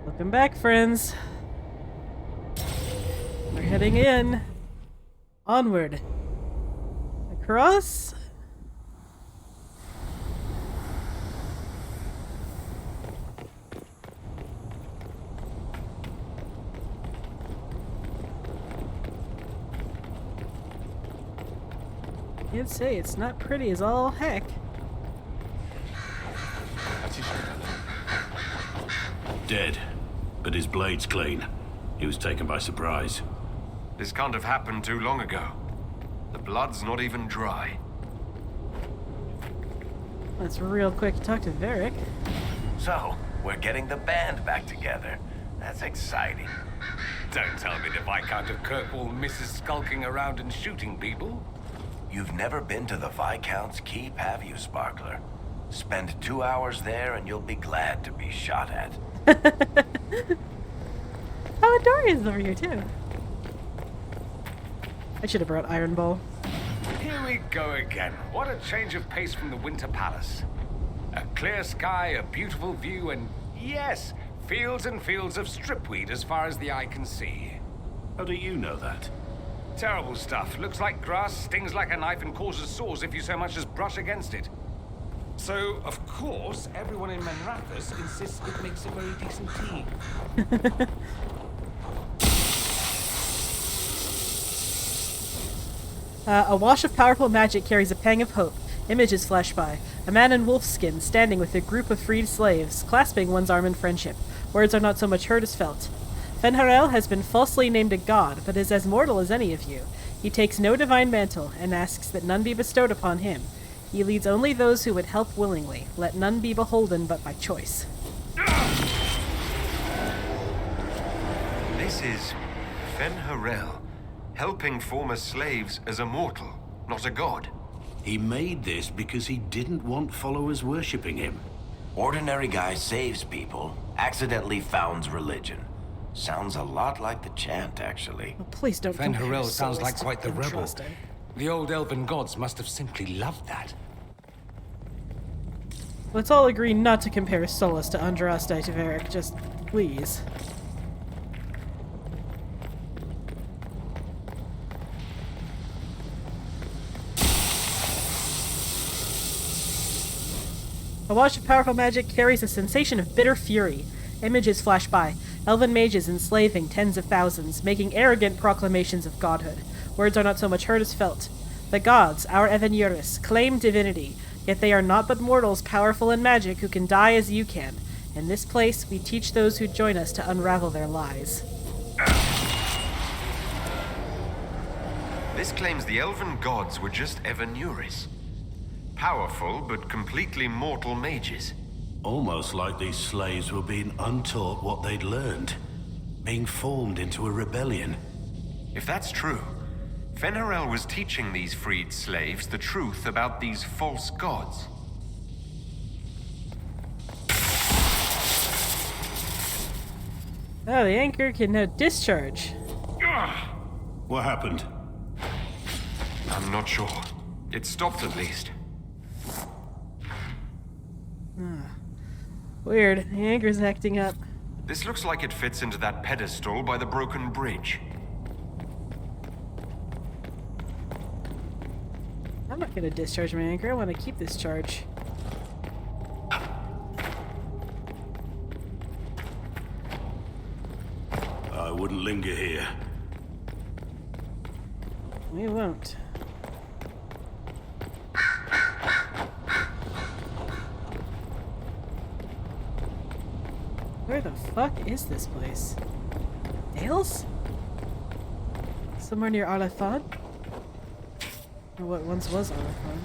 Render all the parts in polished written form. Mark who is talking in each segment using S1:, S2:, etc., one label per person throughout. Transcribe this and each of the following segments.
S1: Welcome back, friends. We're heading in. Onward. Across? Can't say it's not pretty as all heck.
S2: Dead, but his blade's clean. He was taken by surprise.
S3: This can't have happened too long ago. The blood's not even dry.
S1: That's real quick to talk to Varric.
S4: So, we're getting the band back together. That's exciting.
S5: Don't tell me the Viscount of Kirkwall misses skulking around and shooting people.
S4: You've never been to the Viscount's Keep, have you, Sparkler? Spend 2 hours there and you'll be glad to be shot at.
S1: Oh, and Dorian's over here, too. I should have brought Iron Bowl.
S5: Here we go again. What a change of pace from the Winter Palace. A clear sky, a beautiful view, and yes, fields and fields of stripweed as far as the eye can see.
S2: How do you know that?
S5: Terrible stuff. Looks like grass, stings like a knife, and causes sores if you so much as brush against it. So, of course, everyone in Manrathus insists it makes a very decent tea.
S1: A wash of powerful magic carries a pang of hope. Images flash by. A man in wolf skin standing with a group of freed slaves, clasping one's arm in friendship. Words are not so much heard as felt. Fenharel has been falsely named a god, but is as mortal as any of you. He takes no divine mantle, and asks that none be bestowed upon him. He leads only those who would help willingly. Let none be beholden but by choice.
S3: This is Fenharel, helping former slaves as a mortal, not a god.
S2: He made this because he didn't want followers worshipping him.
S4: Ordinary guy saves people, accidentally founds religion. Sounds a lot like the chant, actually.
S1: Oh, please don't compare
S5: Fenharel sounds
S1: Solus
S5: like
S1: to
S5: quite the rebel.
S1: Andraste.
S5: The old elven gods must have simply loved that.
S1: Let's all agree not to compare Solus to Andraste to Varric, just please. A wash of powerful magic carries a sensation of bitter fury. Images flash by. Elven mages enslaving tens of thousands, making arrogant proclamations of godhood. Words are not so much heard as felt. The gods, our Evenuris, claim divinity, yet they are not but mortals powerful in magic who can die as you can. In this place, we teach those who join us to unravel their lies.
S3: This claims the elven gods were just Evenuris. Powerful, but completely mortal mages.
S2: Almost like these slaves were being untaught what they'd learned. Being formed into a rebellion.
S3: If that's true, Fenharel was teaching these freed slaves the truth about these false gods.
S1: Oh, the anchor can now discharge.
S2: What happened?
S3: I'm not sure. It stopped at least.
S1: Weird, the anchor's acting up.
S3: This looks like it fits into that pedestal by the broken bridge.
S1: I'm not gonna discharge my anchor, I want to keep this charge.
S2: I wouldn't linger here.
S1: We won't. Where the fuck is this place? Dales? Somewhere near Arlethon? Or what once was Arlethon?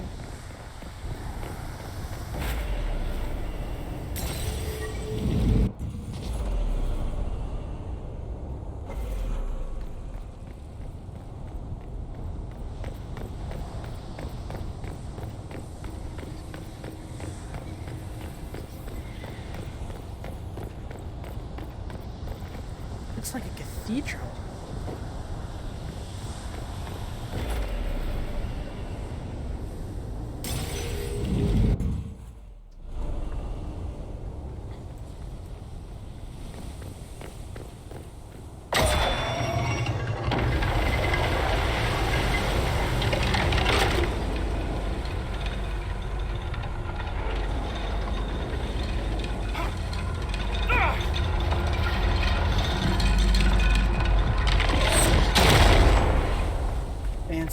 S1: Looks like a cathedral.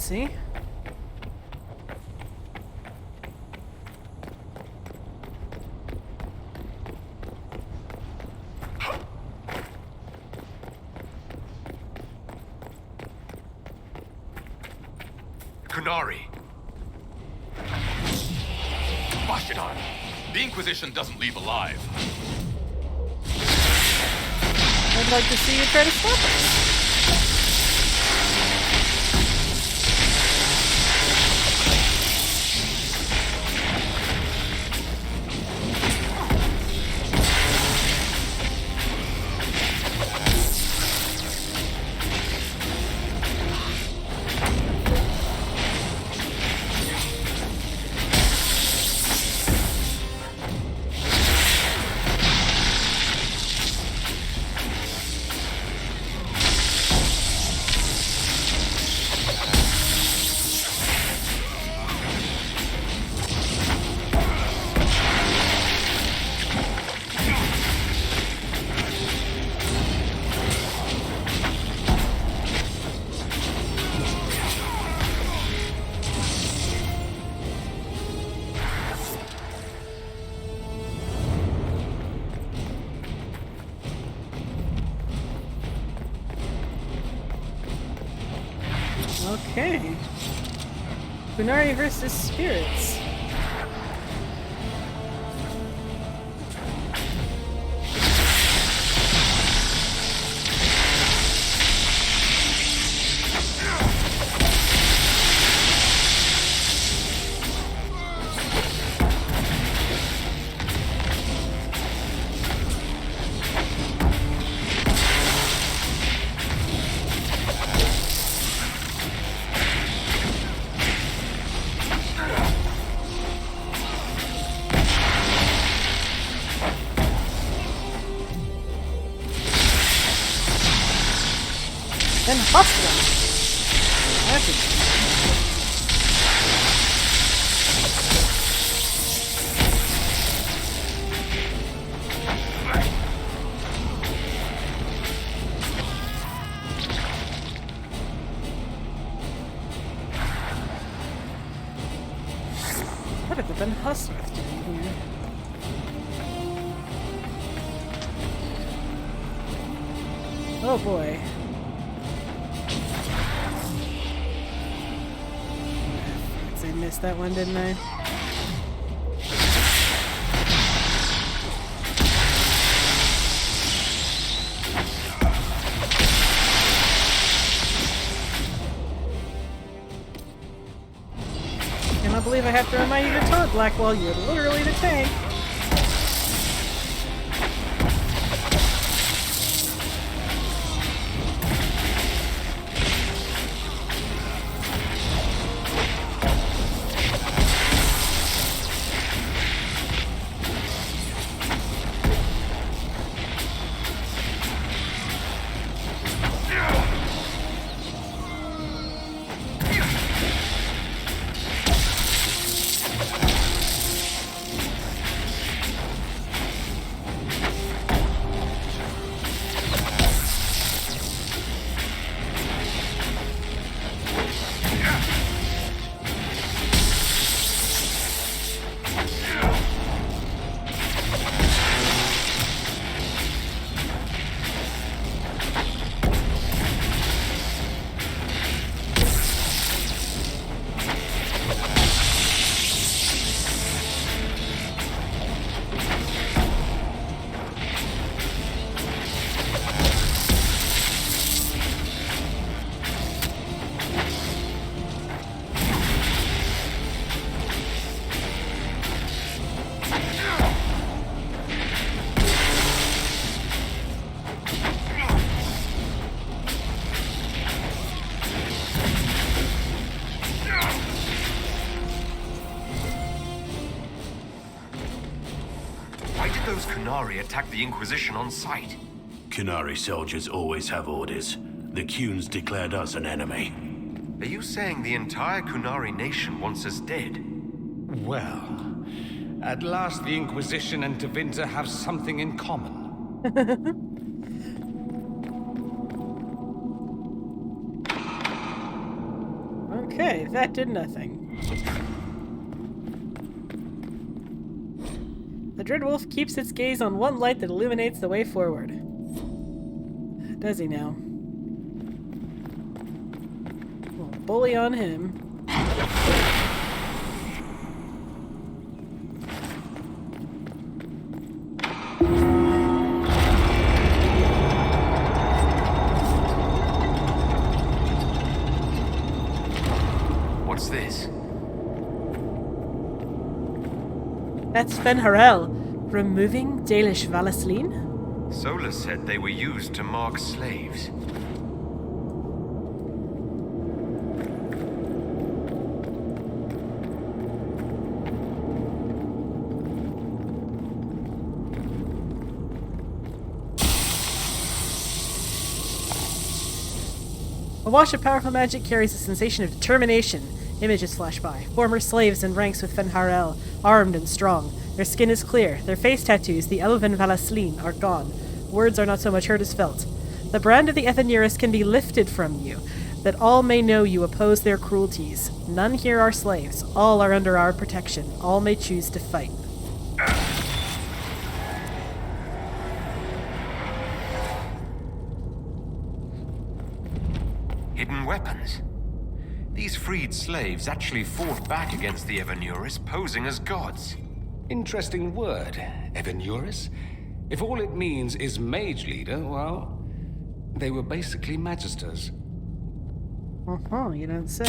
S1: see.
S3: Qunari.
S6: Bashidan! The Inquisition doesn't leave alive.
S1: I'd like to see you try to stop us. Okay. Qunari versus spirits. Then bust them. That's it. What have the Ben Hustlers doing here? Oh boy. I missed that one, didn't I? Cannot believe I have to remind you to taunt Blackwall. You're literally the tank.
S3: Those Qunari attacked the Inquisition on sight.
S2: Qunari soldiers always have orders. The Quns declared us an enemy.
S3: Are you saying the entire Qunari nation wants us dead?
S5: Well, at last the Inquisition and Tevinter have something in common.
S1: Well, Okay, that did nothing. The Dread Wolf keeps its gaze on one light that illuminates the way forward. Does he now? Well, bully on him.
S3: What's this?
S1: That's Fenharel, removing Dalish Valasleen?
S3: Sola said they were used to mark slaves.
S1: A wash of powerful magic carries a sensation of determination. Images flash by. Former slaves in ranks with Fenharel, armed and strong. Their skin is clear. Their face tattoos, the Elven Valasleen, are gone. Words are not so much heard as felt. The brand of the Ethenuris can be lifted from you, that all may know you oppose their cruelties. None here are slaves. All are under our protection. All may choose to fight.
S3: Hidden weapons. These freed slaves actually fought back against the Evenuris, posing as gods.
S5: Interesting word, Evenuris. If all it means is mage leader, well, they were basically magisters.
S1: Uh-huh, you don't say.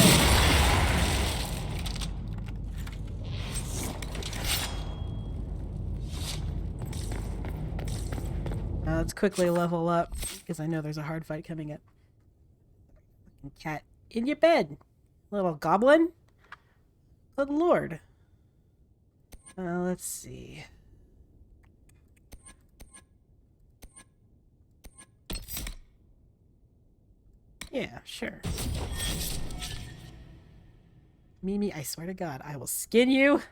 S1: Let's quickly level up, because I know there's a hard fight coming up. Cat in your bed, little goblin. Good lord. Let's see. Yeah, sure. Mimi, I swear to God, I will skin you.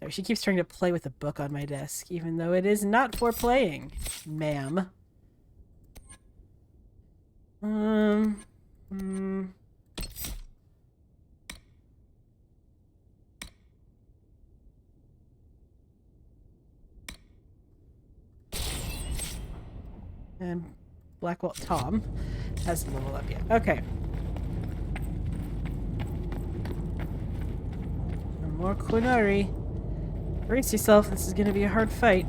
S1: Sorry, she keeps trying to play with a book on my desk, even though it is not for playing, ma'am. And Blackwell Tom hasn't leveled up yet. Okay. Some more Qunari. Brace yourself, this is gonna be a hard fight.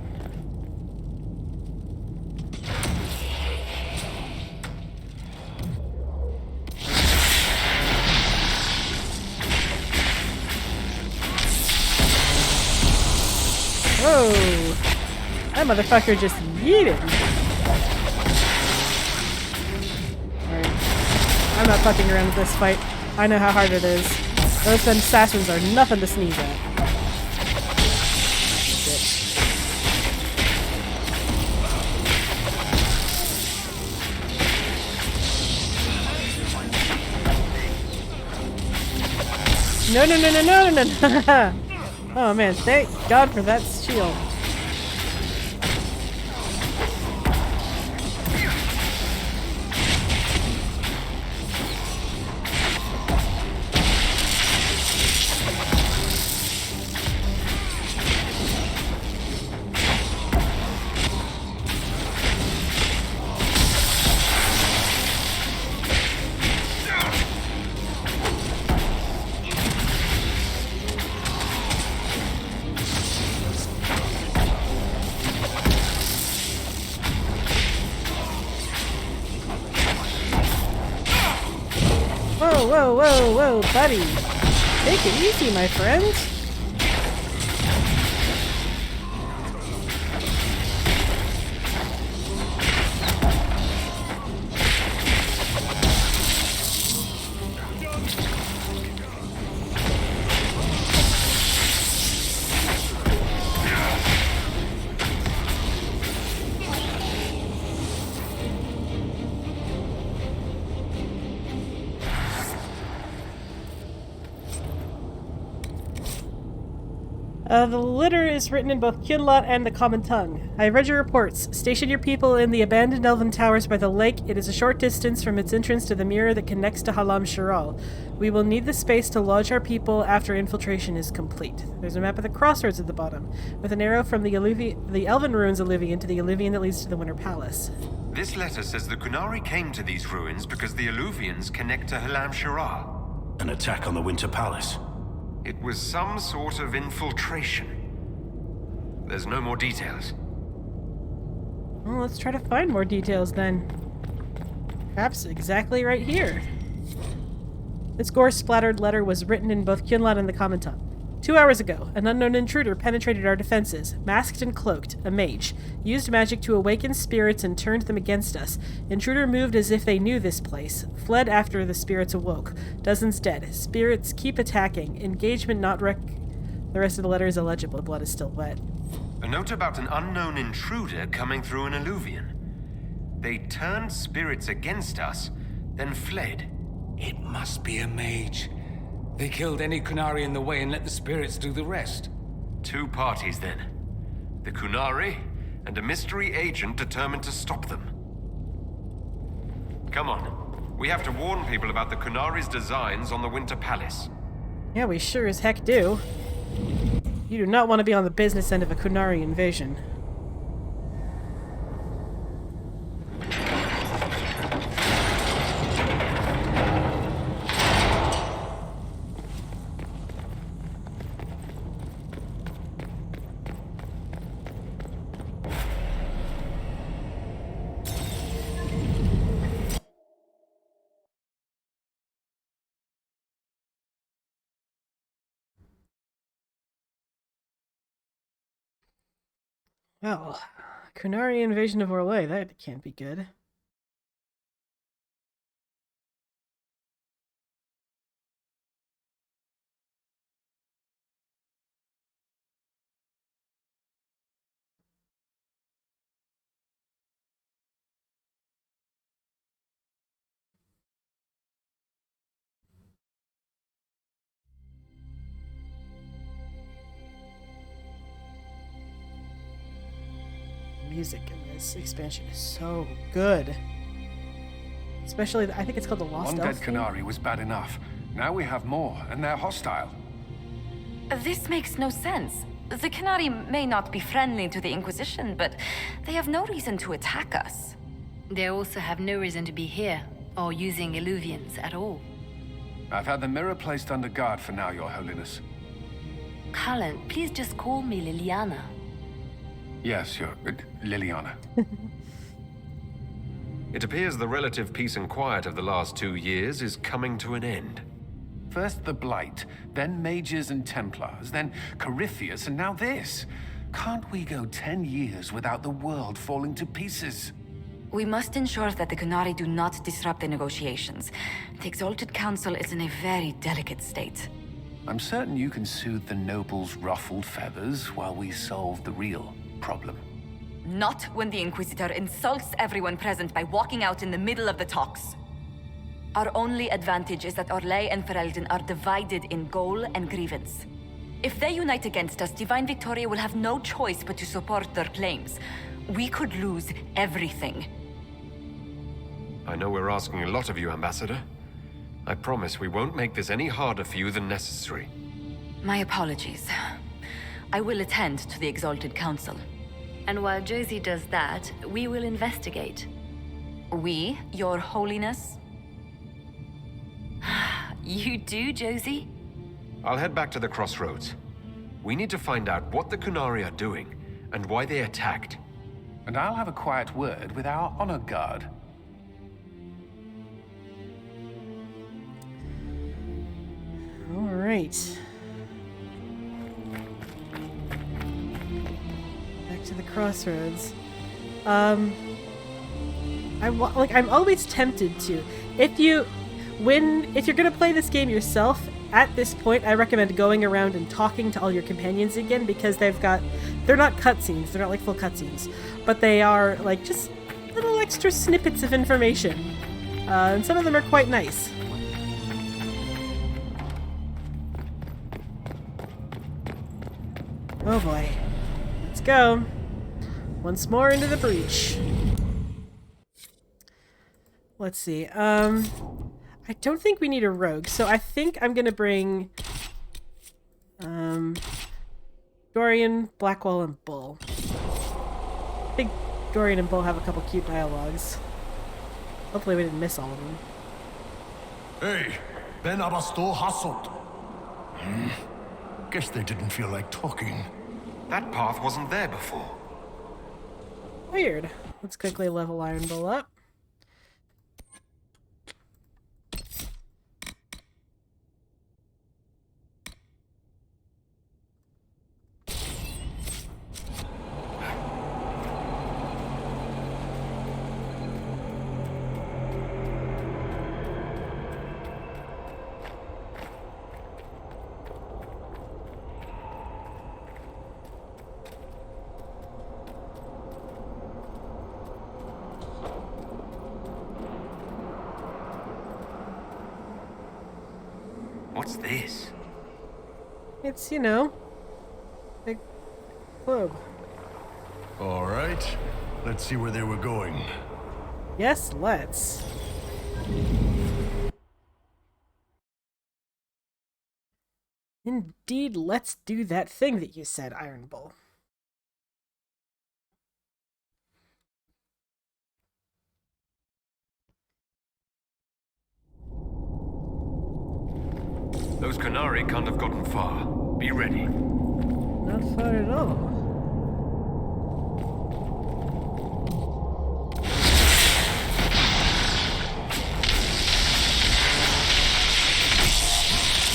S1: Whoa! That motherfucker just yeeted. Alright. I'm not fucking around with this fight. I know how hard it is. Those assassins are nothing to sneeze at. No, no, no, no, no, no, no. Oh man, thank God for that shield. Whoa, whoa, whoa, whoa, buddy. Take it easy, my friend. The letter is written in both Qunari and the common tongue. I have read your reports. Station your people in the abandoned elven towers by the lake. It is a short distance from its entrance to the mirror that connects to Halam Shiral. We will need the space to lodge our people after infiltration is complete. There's a map of the crossroads at the bottom, with an arrow from the elven ruins Illuvian to the Illuvian that leads to the Winter Palace.
S3: This letter says the Qunari came to these ruins because the Illuvians connect to Halam Shiral.
S2: An attack on the Winter Palace.
S3: It was some sort of infiltration. There's no more details.
S1: Well, let's try to find more details then. Perhaps exactly right here. This gore-splattered letter was written in both Qunari and the common tongue. 2 hours ago, an unknown intruder penetrated our defenses, masked and cloaked, a mage, used magic to awaken spirits and turned them against us. Intruder moved as if they knew this place, fled after the spirits awoke. Dozens dead. Spirits keep attacking. Engagement not The rest of the letter is illegible. The blood is still wet.
S3: A note about an unknown intruder coming through an Illuvian. They turned spirits against us, then fled.
S5: It must be a mage. They killed any Qunari in the way and let the spirits do the rest.
S3: 2 parties then. The Qunari and a mystery agent determined to stop them. Come on. We have to warn people about the Qunari's designs on the Winter Palace.
S1: Yeah, we sure as heck do. You do not want to be on the business end of a Qunari invasion. Well, Qunari invasion of Orlais, that can't be good. Music in this expansion is so good. Especially, I think it's called the Lost
S7: One
S1: Elf
S7: dead
S1: theme.
S7: Qunari was bad enough. Now we have more, and they're hostile.
S8: This makes no sense. The Qunari may not be friendly to the Inquisition, but they have no reason to attack us.
S9: They also have no reason to be here, or using Illuvians at all.
S7: I've had the mirror placed under guard for now, Your Holiness.
S9: Cullen, please just call me Liliana.
S7: Yes, Your... Liliana.
S3: It appears the relative peace and quiet of the last 2 years is coming to an end.
S7: First the Blight, then Mages and Templars, then Corypheus, and now this. Can't we go 10 years without the world falling to pieces?
S8: We must ensure that the Qunari do not disrupt the negotiations. The Exalted Council is in a very delicate state.
S7: I'm certain you can soothe the nobles' ruffled feathers while we solve the real problem.
S8: Not when the Inquisitor insults everyone present by walking out in the middle of the talks. Our only advantage is that Orlais and Ferelden are divided in goal and grievance. If they unite against us, Divine Victoria will have no choice but to support their claims. We could lose everything.
S3: I know we're asking a lot of you, Ambassador. I promise we won't make this any harder for you than necessary.
S8: My apologies. I will attend to the Exalted Council.
S9: And while Josie does that, we will investigate.
S8: We, Your Holiness?
S9: You do, Josie?
S3: I'll head back to the crossroads. We need to find out what the Qunari are doing and why they attacked.
S7: And I'll have a quiet word with our honor guard.
S1: All right. Back to the crossroads. I'm always tempted to. If you're gonna play this game yourself, at this point, I recommend going around and talking to all your companions again, because they're not cutscenes, they're not like full cutscenes, but they are like just little extra snippets of information, and some of them are quite nice. Oh boy. Let's go. Once more into the breach. Let's see. I don't think we need a rogue, so I think I'm gonna bring Dorian, Blackwell, and Bull. I think Dorian and Bull have a couple cute dialogues. Hopefully we didn't miss all of them.
S10: Hey, Ben Abasto Hasot. Guess they didn't feel like talking.
S3: That path wasn't there before.
S1: Weird. Let's quickly level Iron Bull up.
S3: What's this?
S1: It's, you know, a club.
S10: All right, let's see where they were going.
S1: Yes, let's. Indeed, let's do that thing that you said, Iron Bull.
S3: Those Qunari can't have gotten far. Be ready.
S1: Not far at all.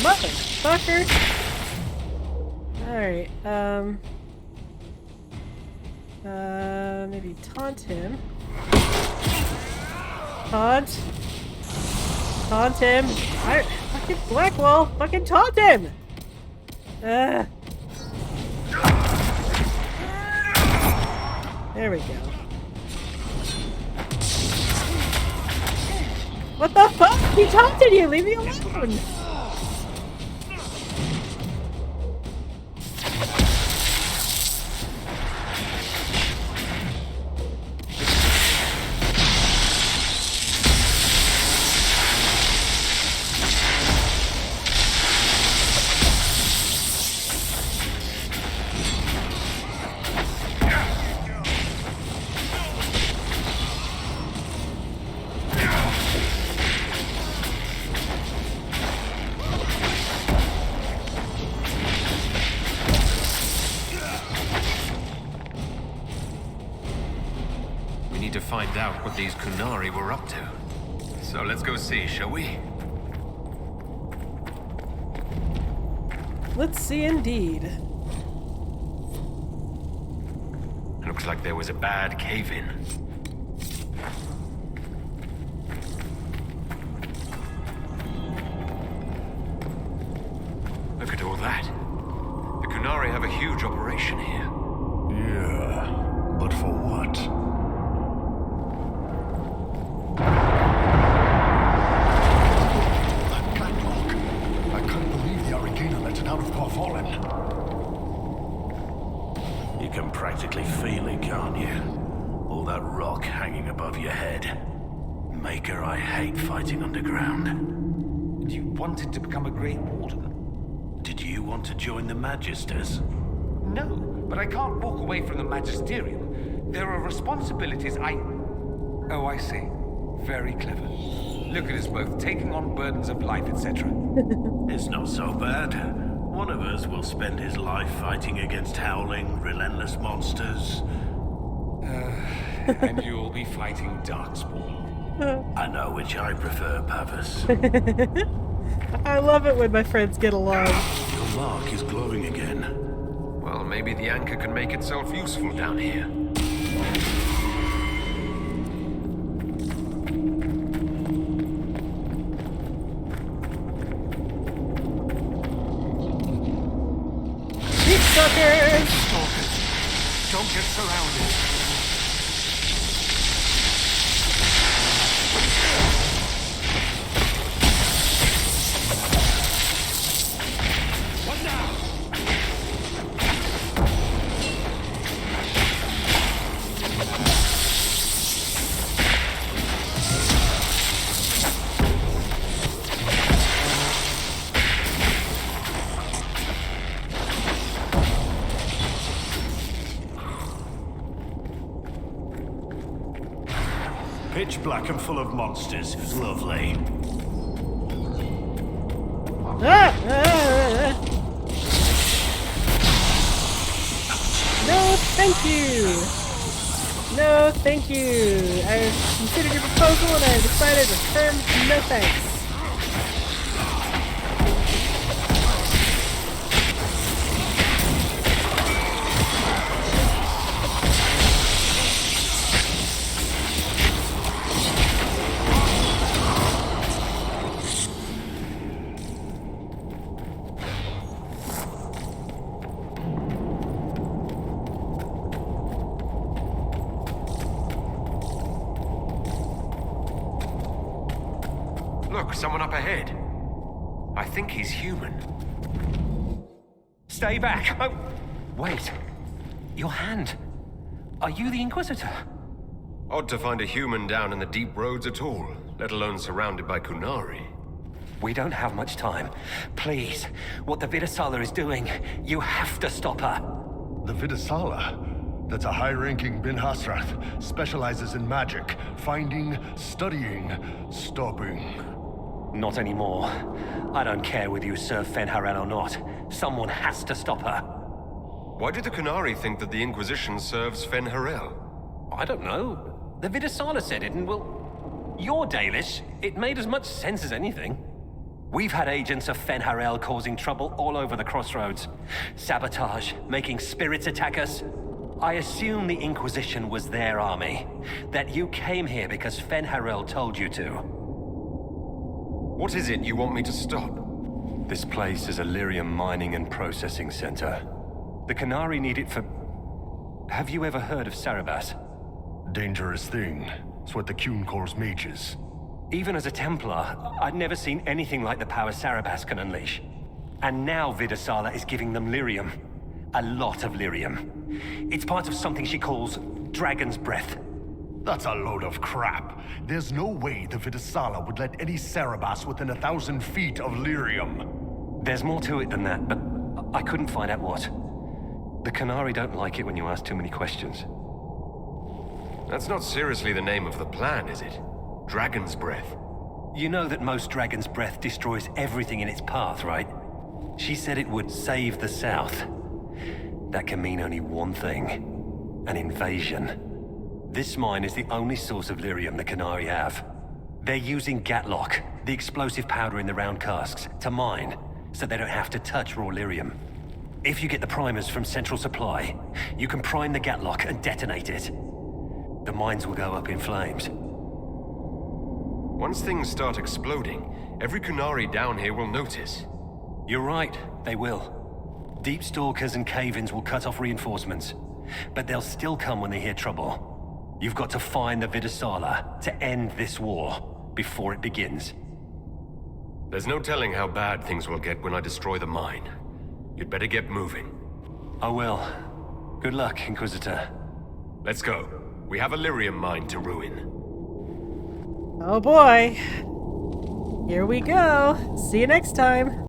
S1: Motherfucker! Alright, maybe taunt him. Taunt him! Fucking Blackwell! Fucking taunt him! There we go. What the fuck? He taunted you! Leave me alone!
S3: To find out what these Qunari were up to. So let's go see, shall we?
S1: Let's see indeed.
S3: Looks like there was a bad cave-in. Look at all that. The Qunari have a huge operation here.
S10: Yeah, but for what?
S2: You can practically feel it, can't you? All that rock hanging above your head. Maker, I hate fighting underground.
S5: And you wanted to become a Great Warder?
S2: Did you want to join the Magisters?
S5: No, but I can't walk away from the Magisterium. There are responsibilities Oh, I see. Very clever. Look at us both, taking on burdens of life, etc.
S2: It's not so bad. One of us will spend his life fighting against howling, relentless monsters.
S5: And you'll be fighting Darkspawn.
S2: I know which I prefer, Pavis.
S1: I love it when my friends get along.
S2: Your mark is glowing again.
S3: Well, maybe the anchor can make itself useful down here.
S1: Suckers!
S3: Don't get surrounded.
S5: What now?
S2: pitch black and full of monsters. Lovely.
S1: No, thank you. No, thank you. I've considered your proposal and I've decided to return no thanks.
S3: Look, someone up ahead. I think he's human.
S11: Stay back! Oh, wait. Your hand. Are you the Inquisitor?
S3: Odd to find a human down in the deep roads at all, let alone surrounded by Qunari.
S11: We don't have much time. Please, what the Vidasala is doing, you have to stop her.
S10: The Vidasala? That's a high-ranking Bin Hasrath. Specializes in magic. Finding, studying, stopping.
S11: Not anymore. I don't care whether you serve Fenharel or not. Someone has to stop her.
S3: Why do the Qunari think that the Inquisition serves Fenharel?
S11: I don't know. The Vidasala said it, and well, you're Dalish. It made as much sense as anything. We've had agents of Fenharel causing trouble all over the crossroads. Sabotage, making spirits attack us. I assume the Inquisition was their army. That you came here because Fenharel told you to.
S3: What is it you want me to stop?
S11: This place is a lyrium mining and processing center. The Qunari need it for... Have you ever heard of Sarabas?
S10: Dangerous thing. It's what the Qun calls mages.
S11: Even as a Templar, I'd never seen anything like the power Sarabas can unleash. And now Vidasala is giving them lyrium. A lot of lyrium. It's part of something she calls Dragon's Breath.
S10: That's a load of crap. There's no way the Vidasala would let any Sarabas within 1,000 feet of lyrium.
S11: There's more to it than that, but I couldn't find out what. The Qunari don't like it when you ask too many questions.
S3: That's not seriously the name of the plan, is it? Dragon's Breath.
S11: You know that most Dragon's Breath destroys everything in its path, right? She said it would save the South. That can mean only one thing. An invasion. This mine is the only source of lyrium the Qunari have. They're using Gatlock, the explosive powder in the round casks, to mine, so they don't have to touch raw lyrium. If you get the primers from Central Supply, you can prime the Gatlock and detonate it. The mines will go up in flames.
S3: Once things start exploding, every Qunari down here will notice.
S11: You're right, they will. Deep Stalkers and cave-ins will cut off reinforcements, but they'll still come when they hear trouble. You've got to find the Vidasala to end this war before it begins.
S3: There's no telling how bad things will get when I destroy the mine. You'd better get moving.
S11: I will. Good luck, Inquisitor.
S3: Let's go. We have a lyrium mine to ruin.
S1: Oh boy. Here we go. See you next time.